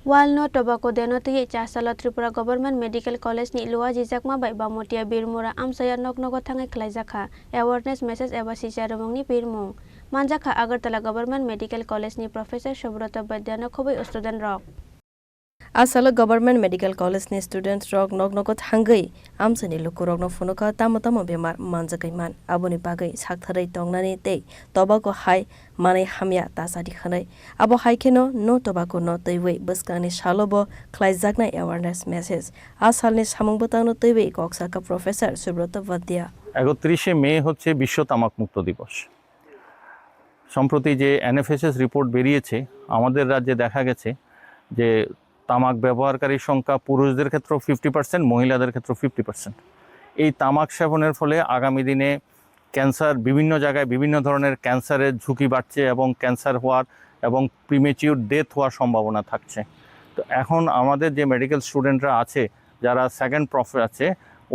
While no tobacco denoti Chasala Tripura Government Medical College ni Lua Jijakma by Bamotia Birmura Amsaya Noknogo Tangai Klaizaka awareness message eba sijaromong ni Birmung Manjaka Agartala Government Medical College ni Professor Shobrata Badyana Khoboi student rock Asala Government Medical College ni student rock noknogo thangai amsani lukurok no funuka tamotamo bemar manjakaiman aboni bagai saktharai tongnani tei tobacco hai manai hamya tasadi khanai abo haikeno no tobacco no teiwei buskani shalobo khlaijakna awareness message asalni samungbotano teiwei koksaka Professor Subrata Vadya 31 মে হচ্ছে বিশ্ব তামাক মুক্ত দিবস। সম্প্রতি যে এনএফএসএস report বেরিয়েছে আমাদের রাজ্যে দেখা গেছে যে তামাক ব্যবহারকারীর সংখ্যা পুরুষদের ক্ষেত্রে 50%, মহিলাদের ক্ষেত্রে 50%। এই তামাক সেবনের ফলে আগামী দিনে ক্যান্সার বিভিন্ন জায়গায় বিভিন্ন ধরনের ক্যান্সারের ঝুঁকি বাড়ছে এবং ক্যান্সার হওয়ার এবং প্রিমেচিউর ডেথ হওয়ার সম্ভাবনা থাকছে। তো এখন আমাদের যে মেডিকেল স্টুডেন্টরা আছে যারা সেকেন্ড প্রফে আছে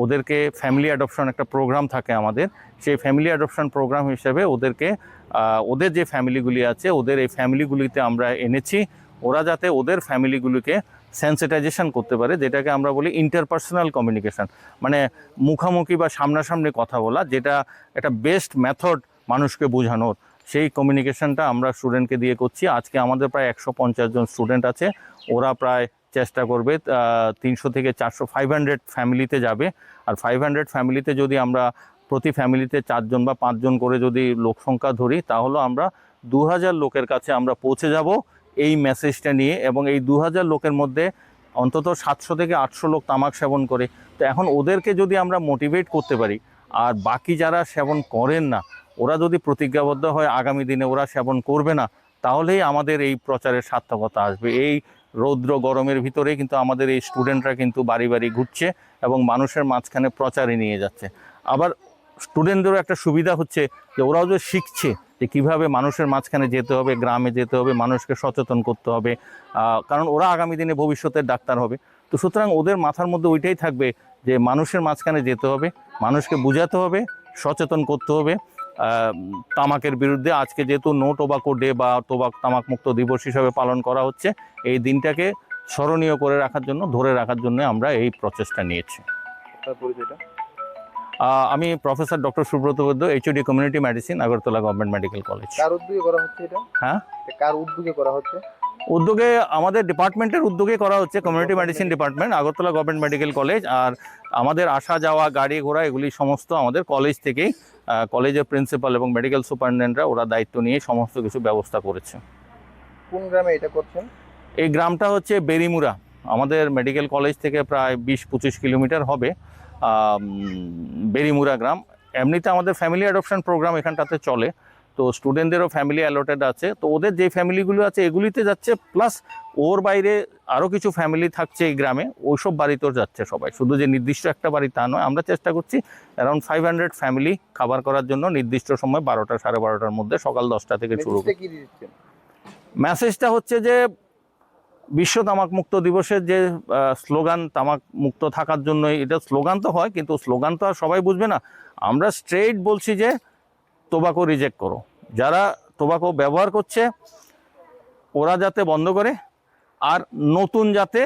ওদেরকে ফ্যামিলি অ্যাডপশন একটা প্রোগ্রাম থাকে আমাদের, সেই ফ্যামিলি অ্যাডপশন প্রোগ্রাম হিসেবে ওদেরকে ওদের যে ফ্যামিলিগুলি আছে ওদের এই ফ্যামিলিগুলিতে আমরা এনেছি, ওরা যাতে ওদের ফ্যামিলিগুলিকে সেন্সিটাইজেশন করতে পারে, যেটাকে আমরা বলি ইন্টারপার্সোনাল কমিউনিকেশন, মানে মুখামুখি বা সামনাসামনি কথা বলা, যেটা একটা বেস্ট মেথড মানুষকে বোঝানোর, সেই কমিউনিকেশনটা আমরা স্টুডেন্টকে দিয়ে করছি। আজকে আমাদের প্রায় 150 জন স্টুডেন্ট আছে, ওরা প্রায় চেষ্টা করবে 300 থেকে 400 500 ফ্যামিলিতে যাবে। আর 500 ফ্যামিলিতে যদি আমরা প্রতি ফ্যামিলিতে 4 জন বা 5 জন করে যদি লোক সংখ্যা ধরি তাহলে আমরা 2000 লোকের কাছে আমরা পৌঁছে যাব এই মেসেজটা নিয়ে। এবং এই 2000 লোকের মধ্যে অন্তত 700 থেকে 800 লোক তামাক সেবন করে। তো এখন ওদেরকে যদি আমরা মোটিভেট করতে পারি আর বাকি যারা সেবন করেন না ওরা যদি প্রতিজ্ঞাবদ্ধ হয় আগামী দিনে ওরা সেবন করবে না, তাহলেই আমাদের এই প্রচারের সার্থকতা আসবে। এই রৌদ্র গরমের ভিতরে কিন্তু আমাদের এই স্টুডেন্টরা কিন্তু বাড়ি বাড়ি ঘুরছে এবং মানুষের মাঝখানে প্রচারে নিয়ে যাচ্ছে। আবার স্টুডেন্টদেরও একটা সুবিধা হচ্ছে যে ওরাও যে শিখছে যে কীভাবে মানুষের মাঝখানে যেতে হবে, গ্রামে যেতে হবে, মানুষকে সচেতন করতে হবে, কারণ ওরা আগামী দিনে ভবিষ্যতের ডাক্তার হবে। তো সুতরাং ওদের মাথার মধ্যে ওইটাই থাকবে যে মানুষের মাঝখানে যেতে হবে, মানুষকে বোঝাতে হবে, সচেতন করতে হবে তামাকের বিরুদ্ধে। আজকে যেহেতু নো টোবাকো ডে বা তামাক মুক্ত দিবস হিসাবে পালন করা হচ্ছে, এই দিনটাকে স্মরণীয় করে রাখার জন্য, ধরে রাখার জন্য আমরা এই প্রচেষ্টা নিয়েছি। আমি professor doctor Subrata Baidya, HOD community medicine, Agartala government medical college. কার উদ্যোগে করা হচ্ছে এটা? হ্যাঁ, কার উদ্যোগে করা হচ্ছে? উদ্যোগে আমাদের ডিপার্টমেন্টের উদ্যোগে করা হচ্ছে, community medicine department, Agartala government medical college. আর আমাদের আসা যাওয়া, গাড়ি ঘোড়া এগুলি সমস্ত আমাদের কলেজ থেকেই, কলেজের প্রিন্সিপাল এবং মেডিকেল সুপারিনটেন্ডেন্টরা ওরা দায়িত্ব নিয়ে সমস্ত কিছু ব্যবস্থা করেছে। কোন গ্রামে এটা করছেন? এই গ্রামটা হচ্ছে বেরিমুরা, আমাদের মেডিকেল কলেজ থেকে প্রায় 20-25 কিলোমিটার হবে বেরিমুরা গ্রাম। এমনিতে আমাদের ফ্যামিলি অ্যাডপশন প্রোগ্রাম এখানটাতে চলে, তো স্টুডেন্টদেরও ফ্যামিলি অ্যালটেড আছে, তো ওদের যে ফ্যামিলিগুলো আছে এগুলিতে যাচ্ছে, প্লাস ওর বাইরে আরও কিছু ফ্যামিলি থাকছে এই গ্রামে, ওইসব বাড়িতেও যাচ্ছে সবাই, শুধু যে নির্দিষ্ট একটা বাড়ি তা নয়। আমরা চেষ্টা করছি অ্যারাউন্ড 500 ফ্যামিলি খাবার করার জন্য নির্দিষ্ট সময় 12টা 12:30টার মধ্যে, সকাল 10টা থেকে শুরু। মেসেজটা হচ্ছে যে বিশ্ব তামাক মুক্ত দিবসের যে স্লোগান, তামাক মুক্ত থাকার জন্য, এটা স্লোগান তো হয় কিন্তু স্লোগান তো আর সবাই বুঝবে না। আমরা স্ট্রেইট বলছি যে টোবাকো রিজেক্ট করো, যারা টোবাকো ব্যবহার করছে ওরা যাতে বন্ধ করে, আর নতুন যাতে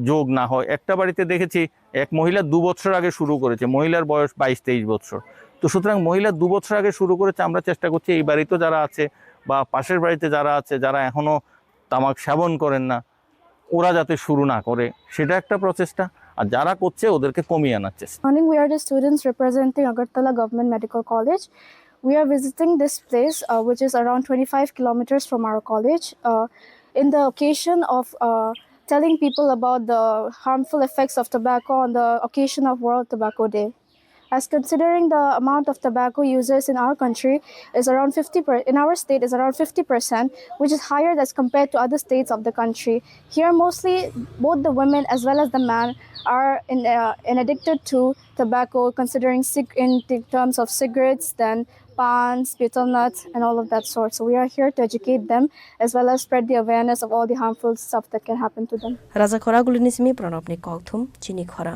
যোগ না হয়। একটা বাড়িতে দেখেছি এক মহিলা 2 বছর আগে শুরু করেছে, মহিলার বয়স 22-23 বছর। তো সুতরাং মহিলা 2 বছর আগে শুরু করেছে, আমরা চেষ্টা করছি এই বাড়িতে যারা আছে বা পাশের বাড়িতে যারা আছে, যারা এখনও তামাক সেবন করেন না, ওরা যাতে শুরু না করে, সেটা একটা প্রচেষ্টা। আর যারা করছে ওদেরকে কমিয়ে আনার চেষ্টা। Morning, we are the students representing Agartala Government Medical College. We are visiting this place, which is around 25 kilometers from our college, in the occasion of telling people about the harmful effects of tobacco on the occasion of World Tobacco Day. As considering the amount of tobacco users in our country is around in our state is around 50%, which is higher as compared to other states of the country. Here, mostly both the women as well as the men are addicted to tobacco, considering in terms of cigarettes, then pans, betel nuts, and all of that sort. So we are here to educate them as well as spread the awareness of all the harmful stuff that can happen to them. Raja khora gulinismi pranobni kokthum chini khora.